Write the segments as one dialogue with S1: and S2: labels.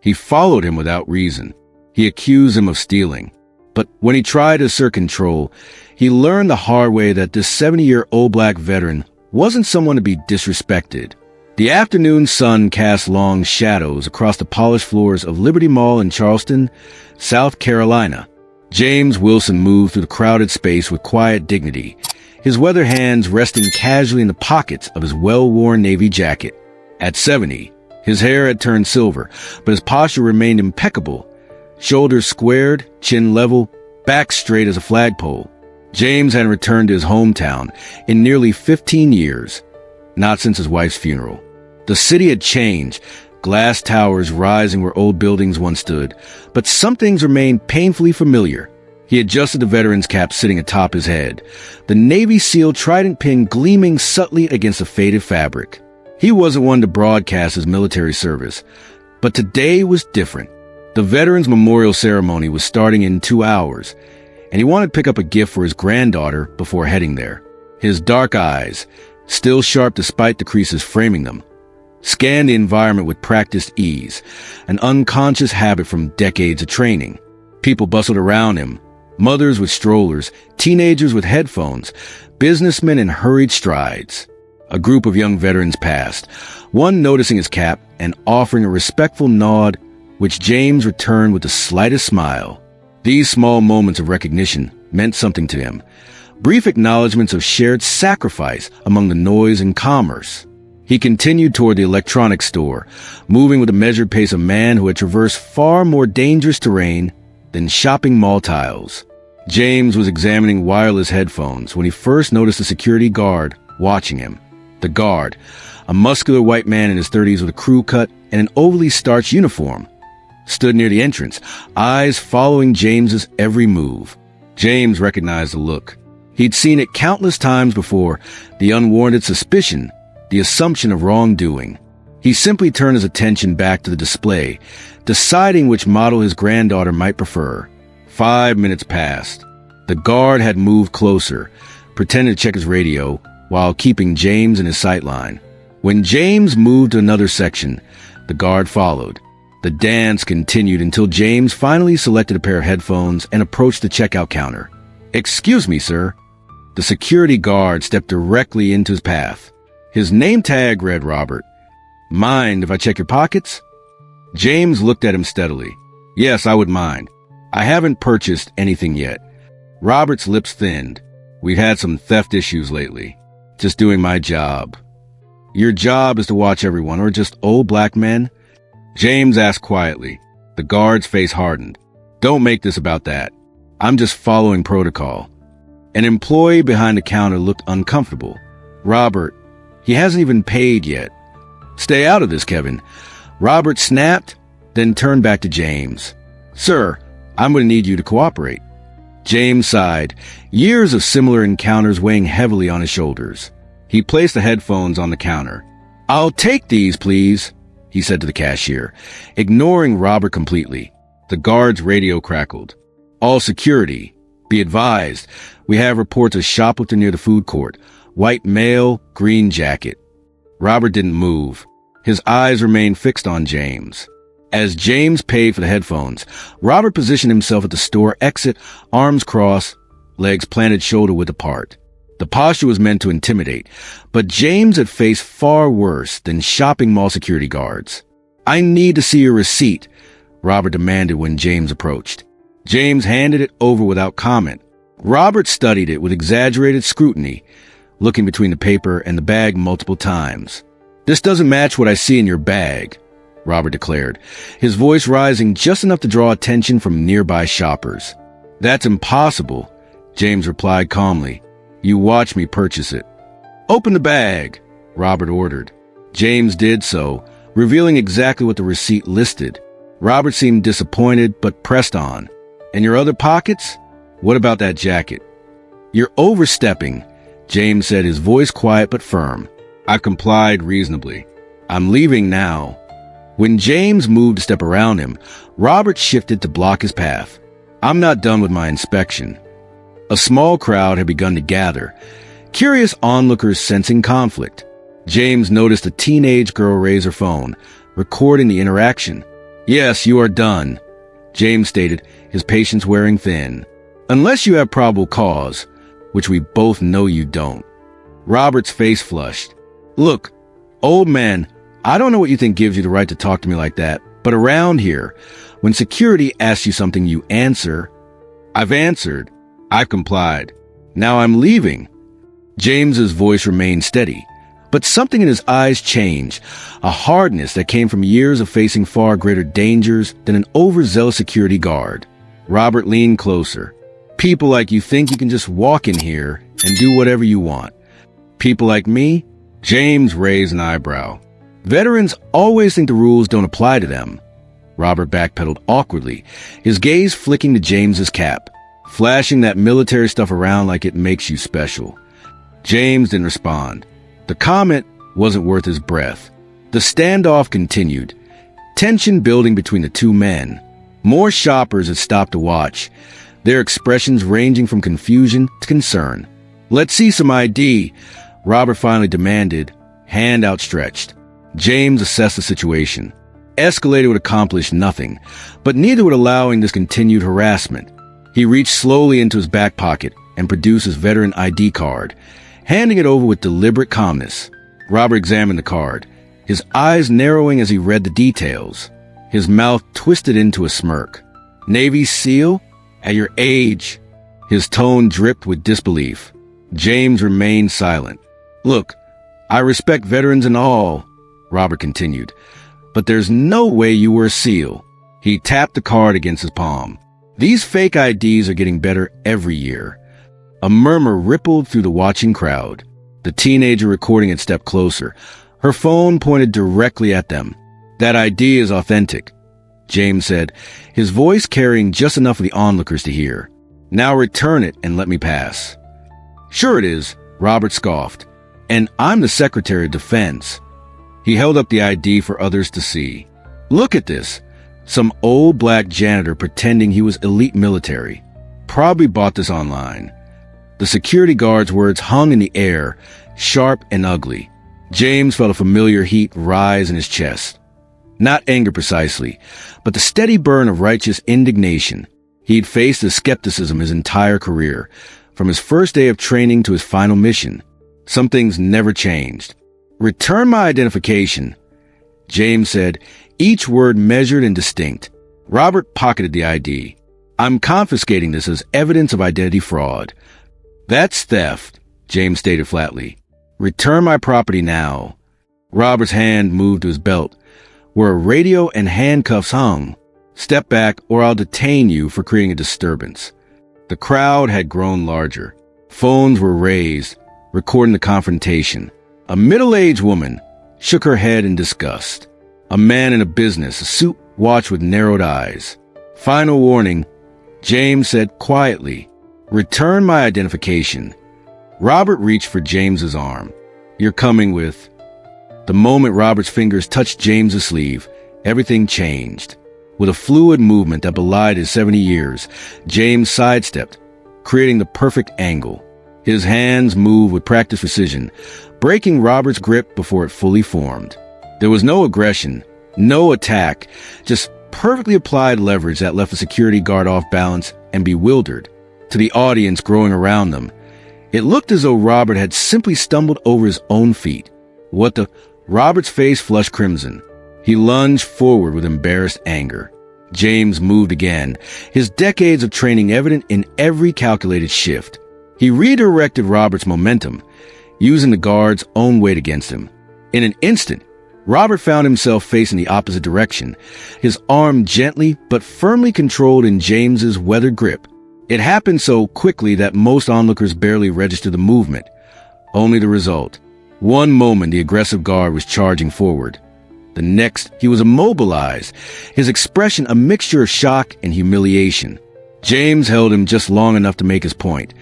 S1: He followed him without reason. He accused him of stealing. But when he tried to assert control, he learned the hard way that this 70-year-old black veteran wasn't someone to be disrespected. The afternoon sun cast long shadows across the polished floors of Liberty Mall in Charleston, South Carolina. James Wilson moved through the crowded space with quiet dignity, his weathered hands resting casually in the pockets of his well-worn navy jacket. At 70, his hair had turned silver, but his posture remained impeccable. Shoulders squared, chin level, back straight as a flagpole. James had returned to his hometown in nearly 15 years, not since his wife's funeral. The city had changed, glass towers rising where old buildings once stood, but some things remained painfully familiar. He adjusted the veteran's cap sitting atop his head, the Navy SEAL trident pin gleaming subtly against the faded fabric. He wasn't one to broadcast his military service, but today was different. The Veterans Memorial Ceremony was starting in 2 hours, and he wanted to pick up a gift for his granddaughter before heading there. His dark eyes, still sharp despite the creases framing them, scanned the environment with practiced ease, an unconscious habit from decades of training. People bustled around him, mothers with strollers, teenagers with headphones, businessmen in hurried strides. A group of young veterans passed, one noticing his cap and offering a respectful nod, which James returned with the slightest smile. These small moments of recognition meant something to him, brief acknowledgments of shared sacrifice among the noise and commerce. He continued toward the electronics store, moving with a measured pace of a man who had traversed far more dangerous terrain than shopping mall tiles. James was examining wireless headphones when he first noticed a security guard watching him. The guard, a muscular white man in his 30s with a crew cut and an overly starched uniform, stood near the entrance, eyes following James's every move. James recognized the look. He'd seen it countless times before, the unwarranted suspicion, the assumption of wrongdoing. He simply turned his attention back to the display, deciding which model his granddaughter might prefer. 5 minutes passed. The guard had moved closer, pretending to check his radio, while keeping James in his sightline. When James moved to another section, the guard followed. The dance continued until James finally selected a pair of headphones and approached the checkout counter. "Excuse me, sir." The security guard stepped directly into his path. His name tag read Robert. "Mind if I check your pockets?" James looked at him steadily. "Yes, I would mind. I haven't purchased anything yet." Robert's lips thinned. "We've had some theft issues lately. Just doing my job." "Your job is to watch everyone, or just old black men?" James asked quietly. The guard's face hardened. "Don't make this about that. I'm just following protocol." An employee behind the counter looked uncomfortable. "Robert, he hasn't even paid yet." "Stay out of this, Kevin." Robert snapped, then turned back to James. "Sir, I'm going to need you to cooperate." James sighed, years of similar encounters weighing heavily on his shoulders. He placed the headphones on the counter. "I'll take these, please," he said to the cashier, ignoring Robert completely. The guard's radio crackled. "All security. Be advised, we have reports of shoplifter near the food court. White male, green jacket." Robert didn't move. His eyes remained fixed on James. As James paid for the headphones, Robert positioned himself at the store exit, arms crossed, legs planted shoulder-width apart. The posture was meant to intimidate, but James had faced far worse than shopping mall security guards. "I need to see your receipt," Robert demanded when James approached. James handed it over without comment. Robert studied it with exaggerated scrutiny, looking between the paper and the bag multiple times. "This doesn't match what I see in your bag," Robert declared, his voice rising just enough to draw attention from nearby shoppers. "That's impossible," James replied calmly. "You watch me purchase it." "Open the bag," Robert ordered. James did so, revealing exactly what the receipt listed. Robert seemed disappointed, but pressed on. "And your other pockets? What about that jacket?" "You're overstepping," James said, his voice quiet but firm. I complied reasonably. "I'm leaving now." When James moved to step around him, Robert shifted to block his path. "I'm not done with my inspection." A small crowd had begun to gather, curious onlookers sensing conflict. James noticed a teenage girl raise her phone, recording the interaction. Yes, you are done, James stated, his patience wearing thin. Unless you have probable cause, which we both know you don't. Robert's face flushed. Look, old man, I don't know what you think gives you the right to talk to me like that, but around here, when security asks you something, you answer. I've answered. I've complied. Now I'm leaving. James's voice remained steady, but something in his eyes changed, a hardness that came from years of facing far greater dangers than an overzealous security guard. Robert leaned closer. People like you think you can just walk in here and do whatever you want. People like me? James raised an eyebrow. Veterans always think the rules don't apply to them. Robert backpedaled awkwardly, his gaze flicking to James's cap, flashing that military stuff around like it makes you special. James didn't respond. The comment wasn't worth his breath. The standoff continued, tension building between the two men. More shoppers had stopped to watch, their expressions ranging from confusion to concern. Let's see some ID, Robert finally demanded, hand outstretched. James assessed the situation. Escalating would accomplish nothing, but neither would allowing this continued harassment. He reached slowly into his back pocket and produced his veteran ID card, handing it over with deliberate calmness. Robert examined the card, his eyes narrowing as he read the details. His mouth twisted into a smirk. Navy SEAL? At your age? His tone dripped with disbelief. James remained silent. Look, I respect veterans and all, Robert continued, but there's no way you were a SEAL. He tapped the card against his palm. These fake IDs are getting better every year. A murmur rippled through the watching crowd. The teenager recording had stepped closer, her phone pointed directly at them. That ID is authentic, James said, his voice carrying just enough of the onlookers to hear. Now return it and let me pass. Sure it is, Robert scoffed. And I'm the Secretary of Defense. He held up the ID for others to see. Look at this. Some old black janitor pretending he was elite military. Probably bought this online. The security guard's words hung in the air, sharp and ugly. James felt a familiar heat rise in his chest. Not anger precisely, but the steady burn of righteous indignation. He'd faced the skepticism his entire career, from his first day of training to his final mission. Some things never changed. Return my identification, James said, each word measured and distinct. Robert pocketed the ID. I'm confiscating this as evidence of identity fraud. That's theft, James stated flatly. Return my property now. Robert's hand moved to his belt, where a radio and handcuffs hung. Step back or I'll detain you for creating a disturbance. The crowd had grown larger. Phones were raised, recording the confrontation. A middle-aged woman shook her head in disgust. A man in a business suit watched with narrowed eyes. Final warning, James said quietly. Return my identification. Robert reached for James's arm. You're coming with... The moment Robert's fingers touched James's sleeve, everything changed. With a fluid movement that belied his 70 years, James sidestepped, creating the perfect angle. His hands moved with practiced precision, breaking Robert's grip before it fully formed. There was no aggression, no attack, just perfectly applied leverage that left the security guard off balance and bewildered. To the audience growing around them, it looked as though Robert had simply stumbled over his own feet. What the... Robert's face flushed crimson. He lunged forward with embarrassed anger. James moved again, his decades of training evident in every calculated shift. He redirected Robert's momentum, using the guard's own weight against him. In an instant, Robert found himself facing the opposite direction, his arm gently but firmly controlled in James's weathered grip. It happened so quickly that most onlookers barely registered the movement. Only the result. One moment the aggressive guard was charging forward. The next, he was immobilized, his expression a mixture of shock and humiliation. James held him just long enough to make his point,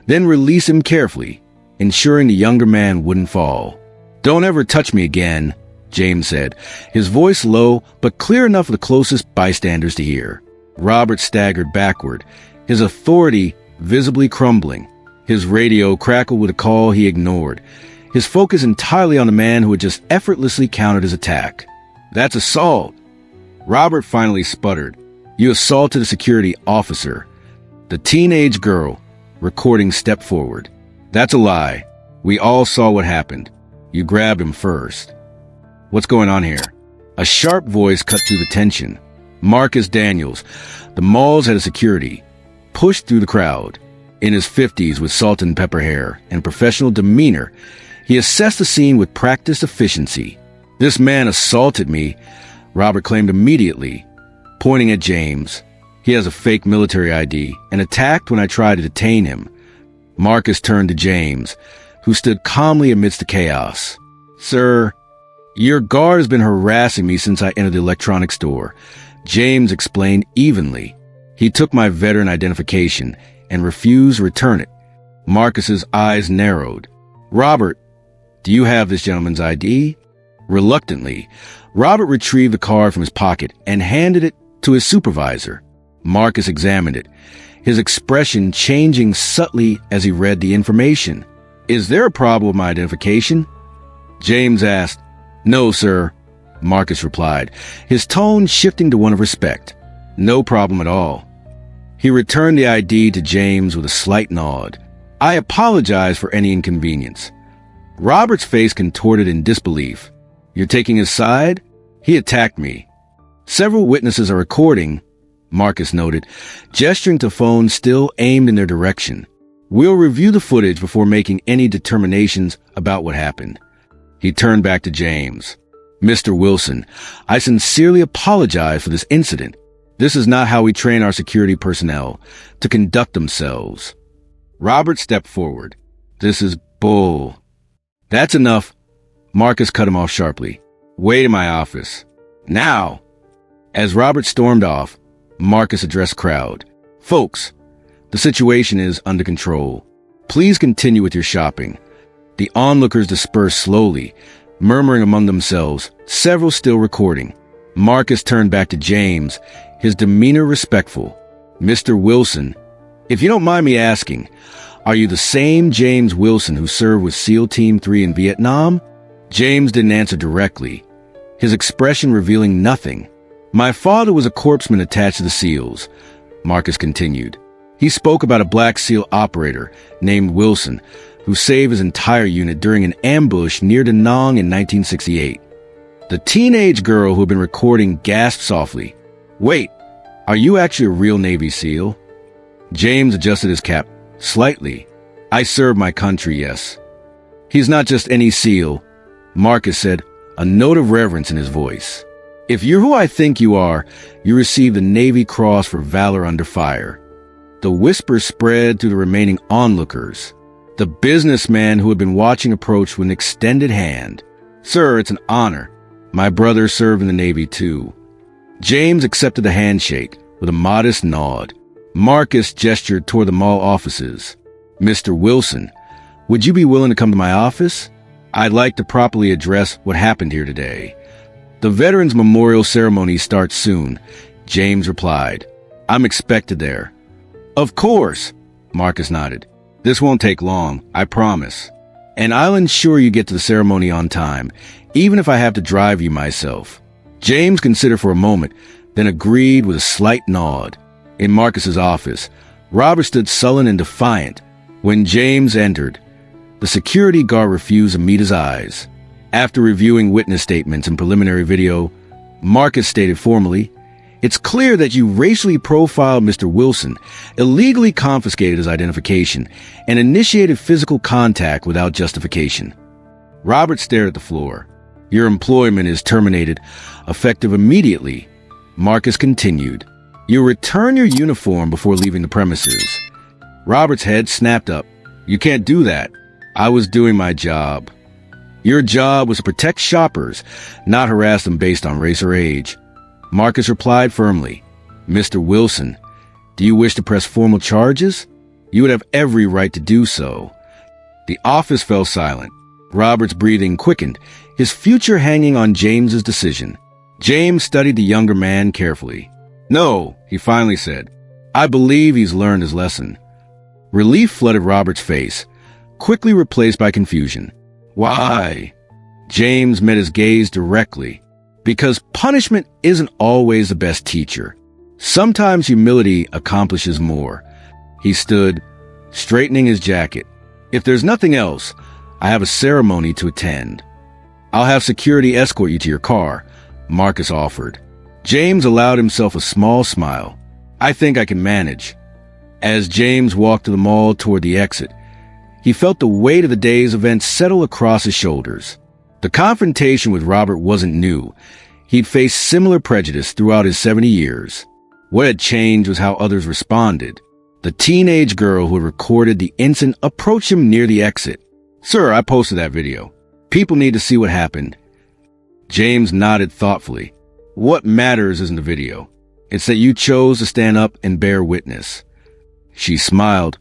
S1: then released him carefully, ensuring the younger man wouldn't fall. Don't ever touch me again, James said, his voice low but clear enough for the closest bystanders to hear. Robert staggered backward, his authority visibly crumbling. His radio crackled with a call he ignored, his focus entirely on the man who had just effortlessly countered his attack. That's assault. Robert finally sputtered. "You assaulted a security officer." The teenage girl, recording, stepped forward. "That's a lie. We all saw what happened. You grabbed him first." "What's going on here?" A sharp voice cut through the tension. Marcus Daniels, the mall's head of security, pushed through the crowd. In his 50s, with salt and pepper hair and professional demeanor, he assessed the scene with practiced efficiency. "This man assaulted me," Robert claimed immediately, pointing at James. "He has a fake military ID and attacked when I tried to detain him." Marcus turned to James, who stood calmly amidst the chaos. "Sir, your guard has been harassing me since I entered the electronics store," James explained evenly. "He took my veteran identification and refused to return it." Marcus's eyes narrowed. "Robert, do you have this gentleman's ID?" Reluctantly, Robert retrieved the card from his pocket and handed it to his supervisor. Marcus examined it, his expression changing subtly as he read the information. "Is there a problem with my identification?" James asked. "No, sir," Marcus replied, his tone shifting to one of respect. "No problem at all." He returned the ID to James with a slight nod. "I apologize for any inconvenience." Robert's face contorted in disbelief. "You're taking his side? He attacked me." "Several witnesses are recording," Marcus noted, gesturing to phones still aimed in their direction. "We'll review the footage before making any determinations about what happened." He turned back to James. "Mr. Wilson, I sincerely apologize for this incident. This is not how we train our security personnel to conduct themselves." Robert stepped forward. "This is bull." "That's enough," Marcus cut him off sharply. "Wait in my office. Now." As Robert stormed off, Marcus addressed the crowd. "Folks, the situation is under control. Please continue with your shopping." The onlookers dispersed slowly, murmuring among themselves, several still recording. Marcus turned back to James, his demeanor respectful. "Mr. Wilson, if you don't mind me asking, are you the same James Wilson who served with SEAL Team 3 in Vietnam?" James didn't answer directly, his expression revealing nothing. "My father was a corpsman attached to the SEALs," Marcus continued. "He spoke about a black SEAL operator named Wilson who saved his entire unit during an ambush near Da Nang in 1968. The teenage girl who had been recording gasped softly. "Wait, are you actually a real Navy SEAL?" James adjusted his cap slightly. "I serve my country, yes." "He's not just any SEAL," Marcus said, a note of reverence in his voice. "If you're who I think you are, you received the Navy Cross for valor under fire." The whisper spread through the remaining onlookers. The businessman who had been watching approached with an extended hand. "Sir, it's an honor. My brother served in the Navy too." James accepted the handshake with a modest nod. Marcus gestured toward the mall offices. "Mr. Wilson, would you be willing to come to my office? I'd like to properly address what happened here today." "The Veterans Memorial Ceremony starts soon," James replied. "I'm expected there." "Of course," Marcus nodded. "This won't take long, I promise. And I'll ensure you get to the ceremony on time, even if I have to drive you myself." James considered for a moment, then agreed with a slight nod. In Marcus's office, Robert stood sullen and defiant. When James entered, the security guard refused to meet his eyes. After reviewing witness statements and preliminary video, Marcus stated formally, "It's clear that you racially profiled Mr. Wilson, illegally confiscated his identification, and initiated physical contact without justification." Robert stared at the floor. "Your employment is terminated, effective immediately." Marcus continued, "You return your uniform before leaving the premises." Robert's head snapped up. "You can't do that. I was doing my job." "Your job was to protect shoppers, not harass them based on race or age." Marcus replied firmly. "Mr. Wilson, do you wish to press formal charges? You would have every right to do so." The office fell silent. Robert's breathing quickened, his future hanging on James's decision. James studied the younger man carefully. "No," he finally said. "I believe he's learned his lesson." Relief flooded Robert's face, quickly replaced by confusion. "Why?" James met his gaze directly. Because punishment isn't always the best teacher. Sometimes humility accomplishes more. He stood, straightening his jacket. If there's nothing else, I have a ceremony to attend. I'll have security escort you to your car, Marcus offered. James allowed himself a small smile. I think I can manage. As James walked to the mall toward the exit, he felt the weight of the day's events settle across his shoulders. The confrontation with Robert wasn't new. He'd faced similar prejudice throughout his 70 years. What had changed was how others responded. The teenage girl who had recorded the incident approached him near the exit. Sir, I posted that video. People need to see what happened. James nodded thoughtfully. What matters isn't the video. It's that you chose to stand up and bear witness. She smiled,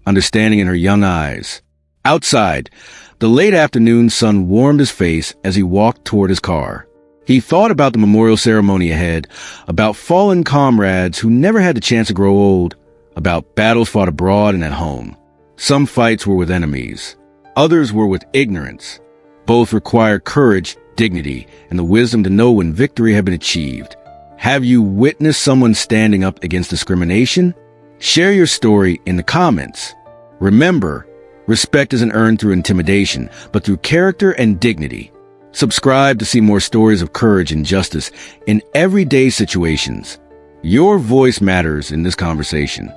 S1: understanding in her young eyes. Outside, the late afternoon sun warmed his face as he walked toward his car. He thought about the memorial ceremony ahead, about fallen comrades who never had the chance to grow old, about battles fought abroad and at home. Some fights were with enemies. Others were with ignorance. Both required courage, dignity, and the wisdom to know when victory had been achieved. Have you witnessed someone standing up against discrimination? Share your story in the comments. Remember, respect isn't earned through intimidation, but through character and dignity. Subscribe to see more stories of courage and justice in everyday situations. Your voice matters in this conversation.